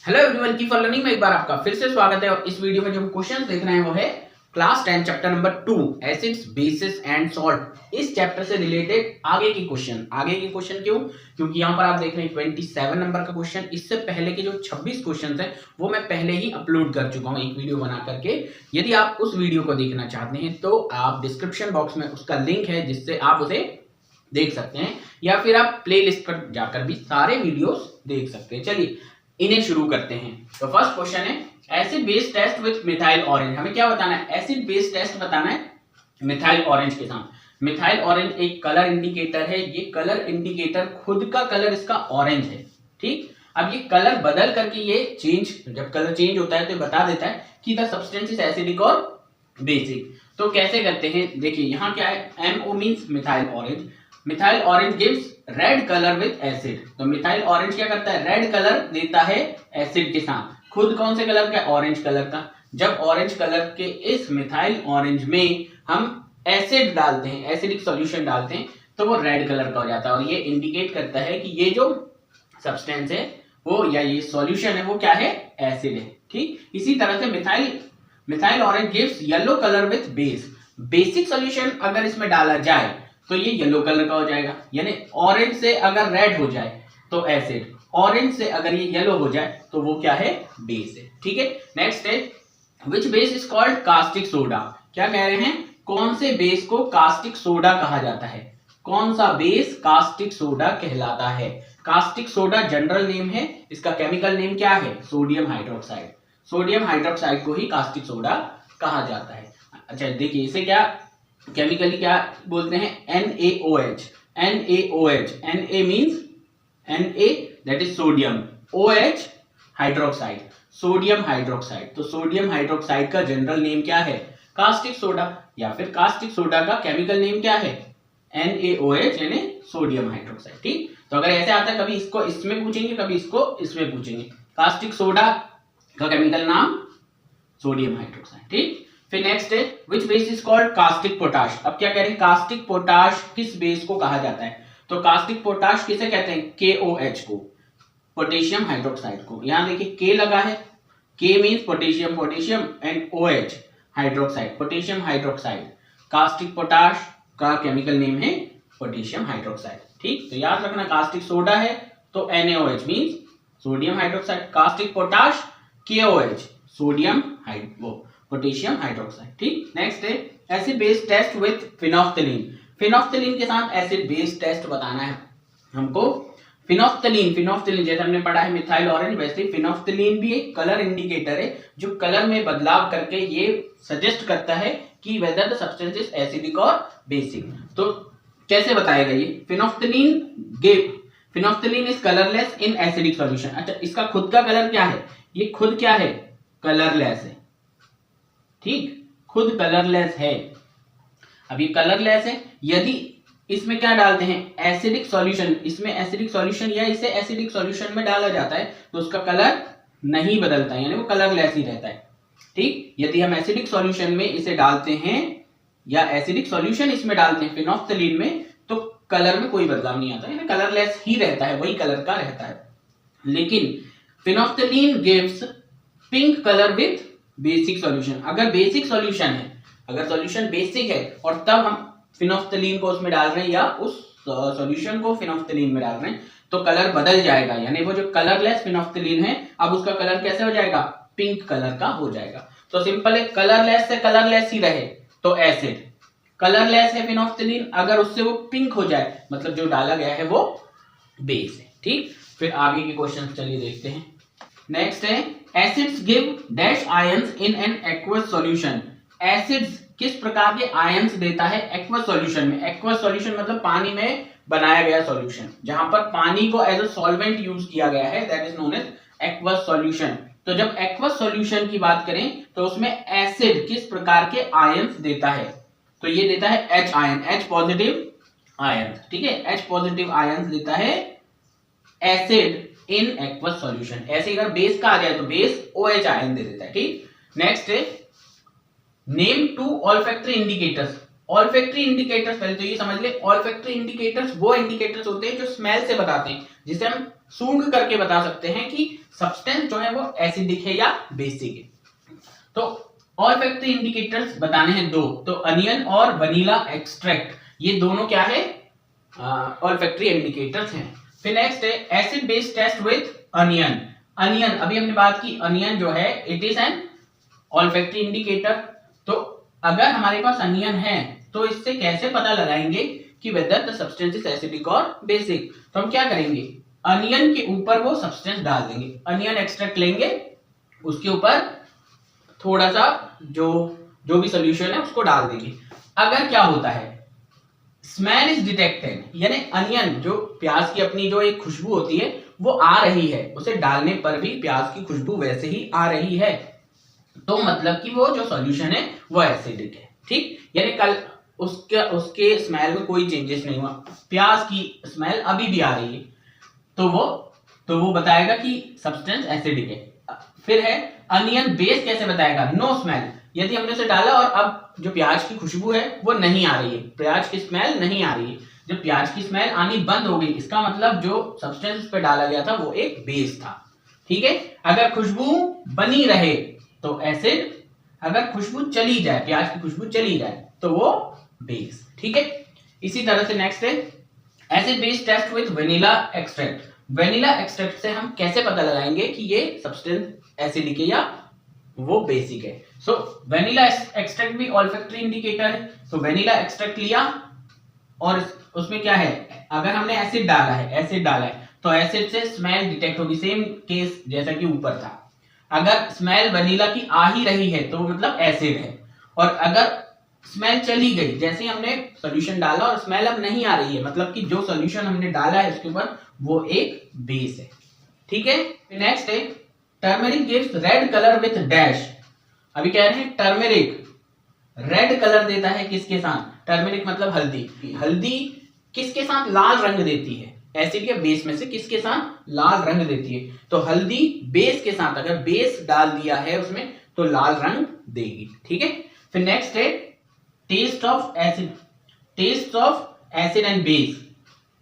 Hello everyone की for learning में एक बार आपका फिर से स्वागत है। और इस वीडियो में जो हम क्वेश्चन देख रहे हैं वो है class 10 chapter number 2 acids bases and salt. इस चैप्टर से रिलेटेड आगे की क्वेश्चन क्यों? क्योंकि यहाँ पर आप देख रहे हैं 27 नंबर का क्वेश्चन। इससे पहले के जो 26 क्वेश्चन है वो मैं पहले ही अपलोड कर चुका हूँ एक वीडियो बना करके। यदि आप उस वीडियो को देखना चाहते हैं तो आप डिस्क्रिप्शन बॉक्स में उसका लिंक है जिससे आप उसे देख सकते हैं, या फिर आप प्लेलिस्ट पर जाकर भी सारे वीडियोस देख सकते हैं। चलिए इन्हें शुरू करते हैं। तो फर्स्ट क्वेश्चन है acid base test with methyl orange. हमें क्या बताना है? एसिड बेस टेस्ट बताना है मिथाइल ऑरेंज के साथ। मिथाइल ऑरेंज एक कलर इंडिकेटर है। ये कलर इंडिकेटर खुद का कलर इसका ऑरेंज है, ठीक। अब ये कलर बदल करके ये चेंज, जब कलर चेंज होता है तो बता देता है कि द सब्सटेंस इज एसिडिक और बेसिक। तो कैसे करते हैं? देखिए यहाँ क्या है, MO means methyl orange. Methyl orange gives red colour with acid. तो मिथाइल ऑरेंज क्या करता है? रेड कलर देता है एसिड के साथ। खुद कौन से कलर का? ऑरेंज कलर का। जब ऑरेंज कलर के इस मिथाइल ऑरेंज में हम एसिड डालते हैं, एसिडिक सॉल्यूशन डालते हैं, तो वो रेड कलर का हो जाता है। और ये इंडिकेट करता है कि ये जो सब्सटेंस है वो, या ये सॉल्यूशन है वो क्या है? एसिड है, ठीक। इसी तरह से methyl orange gives yellow colour with base. Basic solution अगर इसमें डाला जाए तो ये येलो कलर का हो जाएगा। यानी ऑरेंज से अगर रेड हो जाए तो एसिड, ऑरेंज से अगर ये येलो हो जाए तो वो क्या है? बेस है, ठीक है। नेक्स्ट है which base is called caustic soda. क्या कह रहे हैं? कौन से बेस को कास्टिक सोडा कहा जाता है? कौन सा बेस कास्टिक सोडा कहलाता है? कास्टिक सोडा जनरल नेम है, इसका केमिकल नेम क्या है? Sodium hydroxide. सोडियम हाइड्रोक्साइड को ही कास्टिक सोडा कहा जाता है। अच्छा देखिए इसे क्या केमिकली क्या बोलते हैं? NaOH। NaOH, Na means Na that is sodium, OH hydroxide, sodium hydroxide. तो सोडियम हाइड्रोक्साइड का जनरल नेम क्या है? Caustic soda. या फिर कास्टिक सोडा का केमिकल नेम क्या है? NaOH यानी सोडियम हाइड्रोक्साइड, ठीक। तो अगर ऐसे आता है कभी इसको इसमें पूछेंगे, कभी इसको इसमें पूछेंगे। कास्टिक सोडा का केमिकल नाम सोडियम हाइड्रोक्साइड, ठीक। फिर नेक्स्ट है which base is called caustic potash. अब क्या कह रहे हैं? कास्टिक पोटाश किस बेस को कहा जाता है? तो कास्टिक पोटाश किसे कहते हैं? KOH को, पोटेशियम हाइड्रोक्साइड को। यहां देखिए K लगा है, K means potassium, potassium and OH hydroxide, potassium hydroxide. Caustic potash का केमिकल नेम है पोटेशियम हाइड्रोक्साइड, ठीक। तो याद रखना कास्टिक सोडा है तो NaOH means sodium hydroxide, caustic potash KOH sodium potassium hydroxide, ठीक। नेक्स्ट है acid base test with phenolphthalein. Phenolphthalein के साथ एसिड बेस टेस्ट बताना है हमको। फिनोफ्थलीन जैसे हमने पढ़ा है मिथाइल ऑरेंज, वैसे फिनोफ्थलीन भी एक कलर इंडिकेटर है जो कलर में बदलाव करके ये सजेस्ट करता है कि whether the substance is acidic और बेसिक। तो कैसे बताएगा ये? Phenolphthalein is colourless in acidic solution. अच्छा इसका खुद का कलर क्या है? ये खुद क्या है? कलरलेस है, ठीक, खुद कलरलेस है। अब ये कलरलेस है, यदि इसमें क्या डालते हैं? एसिडिक सॉल्यूशन, इसमें एसिडिक सॉल्यूशन या इसे एसिडिक सॉल्यूशन में डाला जाता है तो उसका कलर नहीं बदलता है, यानी वो कलरलेस ही रहता है, ठीक। यदि हम एसिडिक सॉल्यूशन में इसे डालते हैं या एसिडिक सॉल्यूशन इसमें डालते हैं फिनोफ्थलीन में, तो कलर में कोई बदलाव नहीं आता, यानी कलरलेस ही रहता है, वही कलर का रहता है। लेकिन phenolphthalein gives pink colour with basic solution. अगर बेसिक सॉल्यूशन है, अगर सॉल्यूशन बेसिक है और तब हम फिनोफ्थलीन को उसमें डाल रहे हैं या उस सॉल्यूशन को फिनोफ्थलीन में डाल रहे हैं तो कलर बदल जाएगा, यानी वो जो कलरलेस फिनोफ्थलीन है अब उसका कलर कैसे हो जाएगा? पिंक कलर का हो जाएगा। तो सिंपल है, कलरलेस से कलरलेस ही रहे तो एसिड, कलरलेस है फिनोफ्थलीन, अगर उससे वो पिंक हो जाए मतलब जो डाला गया है वो बेस है, ठीक। फिर आगे के क्वेश्चन चलिए देखते हैं। नेक्स्ट है acids give dash ions in an aqueous solution. Acids किस प्रकार के आयंस देता है एक्वस सॉल्यूशन में? एक्वस सॉल्यूशन मतलब पानी में बनाया गया सॉल्यूशन, जहां पर पानी को एज अ सॉल्वेंट यूज किया गया है, that is known as aqueous solution. तो जब एक्वस सॉल्यूशन की बात करें तो उसमें एसिड किस प्रकार के आयंस देता है? तो ये देता है H ion, H positive ion, ठीक है, H पॉजिटिव आयंस देता है एसिड इन एक्वस सॉल्यूशन। ऐसे अगर बेस का आ जाए तो बेस OH आयन दे देता है, ठीक। नेक्स्ट है name to olfactory indicators. Olfactory indicators पहले तो ये समझ ले, ऑल्फैक्टरी इंडिकेटर्स वो इंडिकेटर्स होते हैं जो स्मेल से बताते हैं, जिसे हम सूंघ करके बता सकते हैं कि सब्सटेंस जो है वो एसिडिक है या बेसिक है। तो ऑल्फैक्टरी इंडिकेटर्स बताने हैं दो, तो अनियन और वनीला एक्सट्रैक्ट, ये दोनों क्या है, ऑल्फैक्टरी इंडिकेटर्स हैं। फिर नेक्स्ट है acid base test with onion. Onion अभी हमने बात की, अनियन जो है it is an olfactory indicator. तो अगर हमारे पास अनियन है तो इससे कैसे पता लगाएंगे कि whether the substance is acidic और बेसिक। तो हम क्या करेंगे, अनियन के ऊपर वो सब्सटेंस डाल देंगे, अनियन एक्सट्रैक्ट लेंगे, उसके ऊपर थोड़ा सा जो भी सोल्यूशन है उसको डाल देंगे। अगर क्या होता है, स्मेल इज डिटेक्टेड, यानी अनियन जो प्याज की अपनी जो एक खुशबू होती है वो आ रही है, उसे डालने पर भी प्याज की खुशबू वैसे ही आ रही है, तो मतलब कि वो जो सॉल्यूशन है वो एसिडिक है। ठीक, यानी कल उसके स्मेल में कोई चेंजेस नहीं हुआ, प्याज की स्मेल अभी भी आ रही है, तो वो बताएगा कि सब्सटेंस एसिडिक है। फिर है अनियन बेस, कैसे बताएगा, नो स्मेल, यदि हमने उसे डाला और अब जो प्याज की खुशबू है वो नहीं आ रही है, प्याज की स्मेल नहीं आ रही है, जब प्याज की स्मेल आनी बंद हो गई, इसका मतलब जो सब्सटेंस पे डाला गया था वो एक बेस था। ठीक है, अगर खुशबू बनी रहे तो एसिड, अगर खुशबू चली जाए, प्याज की खुशबू चली जाए तो वो बेस। ठीक है, इसी तरह से नेक्स्ट है acid base test with vanilla extract. Vanilla extract से हम कैसे पता लगाएंगे कि ये सब्सटेंस एसिडिक है या वो बेसिक है। सो वेनिला एक्सट्रैक्ट भी ऑल्फैक्टरी इंडिकेटर है। तो वेनिला एक्सट्रैक्ट लिया और उसमें क्या है, अगर हमने एसिड डाला है तो एसिड से स्मेल डिटेक्ट होगी, सेम केस जैसा कि ऊपर था। अगर स्मेल वनीला की आ ही रही है तो मतलब एसिड है, और अगर स्मेल चली गई, जैसे हमने सॉल्यूशन डाला और स्मेल अब नहीं आ रही है, मतलब कि जो सॉल्यूशन हमने डाला है उसके ऊपर वो एक बेस है। ठीक है, नेक्स्ट है turmeric gives red colour with dash. अभी कह रहे हैं टर्मरिक रेड कलर देता है किसके साथ, टर्मरिक मतलब हल्दी, हल्दी किसके साथ लाल रंग देती है, एसिड या बेस में से किसके साथ लाल रंग देती है। तो हल्दी बेस के साथ, अगर बेस डाल दिया है उसमें तो लाल रंग देगी। ठीक है, फिर नेक्स्ट है test of acid, test of acid and base.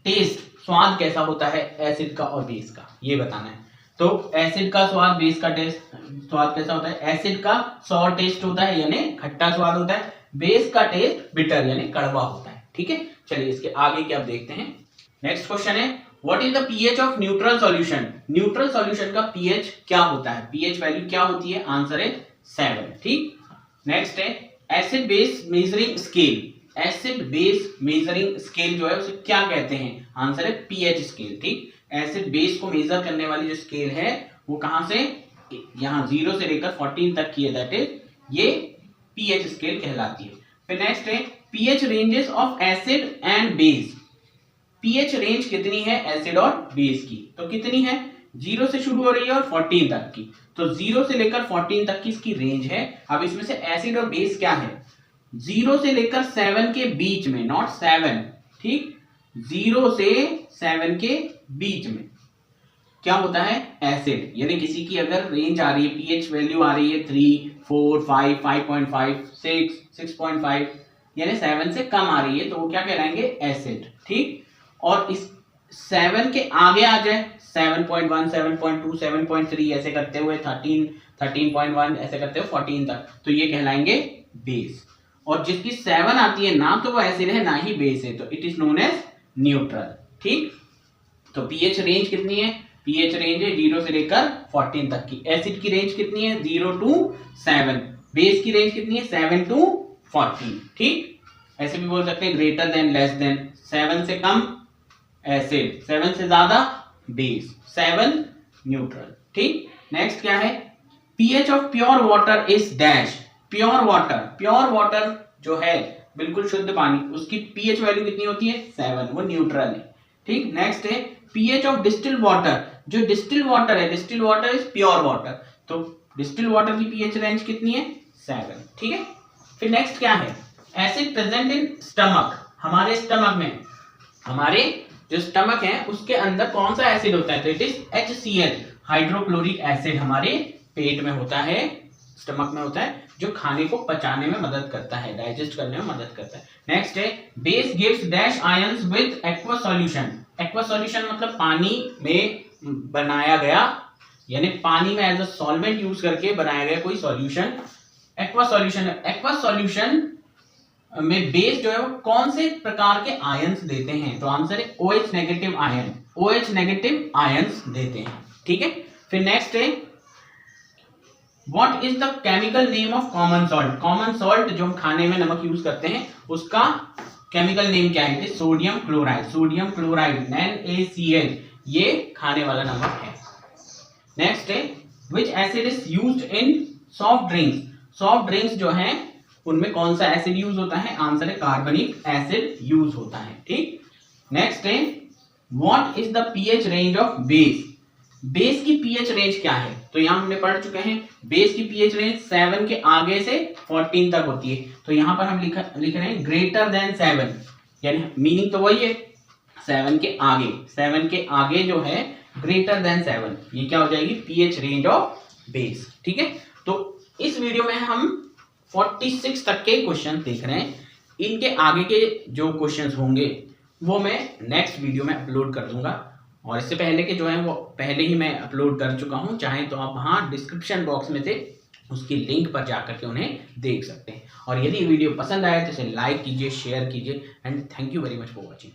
Test स्वाद कैसा होता है एसिड का और बेस का, ये बताना है। तो एसिड का स्वाद, बेस का टेस्ट स्वाद कैसा होता है, एसिड का सॉर टेस्ट होता है यानी खट्टा स्वाद होता है, बेस का टेस्ट बिटर यानी कड़वा होता है। ठीक है, चलिए इसके आगे क्या देखते हैं। नेक्स्ट क्वेश्चन है what is the pH of neutral solution. Neutral solution का पीएच क्या होता है, पीएच वैल्यू क्या होती है, आंसर है 7। ठीक, नेक्स्ट है acid base measuring scale. Acid base measuring scale जो है उसे क्या कहते हैं, आंसर है पीएच स्केल। ठीक, एसिड बेस को मेजर करने वाली जो स्केल है वो कहां से, यहां 0 से लेकर 14 तक की है, दैट इज ये पीएच स्केल कहलाती है। फिर नेक्स्ट है pH ranges of acid and base. PH range कितनी है एसिड और बेस की, तो कितनी है, 0 से शुरू हो रही है और 14 तक की, तो 0 से लेकर 14 तक की इसकी रेंज है। अब इसमें से एसिड और बेस क्या है, 0 से लेकर 7 के बीच में, नॉट 7, ठीक, 0 से 7 के बीच में क्या होता है एसिड, यानी किसी की अगर रेंज आ रही है, पीएच वैल्यू आ रही है 3, 4, 5, 5.5, 6, 6.5, यानी 7 से कम आ रही है तो वो क्या कहलाएंगे एसिड। ठीक, और इस 7 के आगे आ जाए 7.1, 7.2, 7.3 ऐसे करते हुए 13, 13.1 ऐसे करते हुए 14 तक, तो ये कहलाएंगे बेस। और जिसकी 7 आती है ना तो वो एसिड है ना ही बेस है, तो it is known as neutral. ठीक, तो पीएच रेंज कितनी है, पीएच रेंज है 0 से लेकर 14 तक की। एसिड की रेंज कितनी है 0 to 7, बेस की रेंज कितनी है 7 to 14। ठीक, ऐसे भी बोल सकते हैं ग्रेटर देन लेस देन, 7 से कम एसिड, 7 से ज्यादा बेस, 7 न्यूट्रल। ठीक, नेक्स्ट क्या है pH of pure water is dash. Pure water जो है बिल्कुल शुद्ध पानी, उसकी पीएच वैल्यू कितनी होती है 7, वो न्यूट्रल है। ठीक, नेक्स्ट है पीएच ऑफ डिस्टिल वाटर। जो डिस्टिल वाटर है, distil water is pure water, तो डिस्टिल वाटर की पीएच रेंज कितनी है 7। ठीक है, फिर नेक्स्ट क्या है एसिड प्रेजेंट इन स्टमक। हमारे स्टमक में, हमारे जो स्टमक है उसके अंदर कौन सा एसिड होता है, तो it is HCl, hydrochloric acid हमारे पेट में होता है, स्टमक में होता है, जो खाने को पचाने में मदद करता है, डाइजेस्ट करने में मदद करता है। नेक्स्ट है base gives dash ions with aqua solution. Aqua solution मतलब पानी में बनाया गया, यानी पानी में एज अ सॉल्वेंट यूज करके बनाया गया कोई सॉल्यूशन एक्वा सॉल्यूशन है। एक्वा सॉल्यूशन में बेस जो है वो कौन से प्रकार के आयंस देते हैं? तो आंसर है OH negative ion, OH negative ions देते हैं। ठीक है, फिर नेक्स्ट है what is the chemical name of common salt? Common salt जो हम खाने में नमक यूज करते हैं उसका केमिकल नेम क्या है? Sodium chloride, sodium chloride NaCl, ये खाने वाला नमक है। नेक्स्ट है विच acid is used in soft drinks? Soft drinks जो हैं उनमें कौन सा एसिड यूज होता है? आंसर है कार्बनिक एसिड यूज होता है। ठीक, नेक्स्ट है what is the pH range of base? Base की पीएच रेंज क्या है? तो यहां हमने पढ़ चुके हैं बेस की पीएच रेंज 7 के आगे से 14 तक होती है। तो यहां पर हम लिख रहे हैं ग्रेटर देन 7, यानी मीनिंग तो वही है 7 के आगे, 7 के आगे जो है ग्रेटर देन 7, ये क्या हो जाएगी? PH range of base. ठीक है, तो इस वीडियो में हम 46 तक के क्वेश्चन देख रहे हैं। इनके आगे के जो क्वेश्चंस होंगे वो मैं नेक्स्ट वीडियो में अपलोड कर दूंगा, और इससे पहले के जो है वो पहले ही मैं अपलोड कर चुका हूं। चाहे तो आप वहां डिस्क्रिप्शन बॉक्स में से उसकी लिंक पर जाकर के उन्हें देख सकते हैं। और यदि वीडियो पसंद आए तो इसे लाइक कीजिए, शेयर कीजिए, and thank you very much for watching.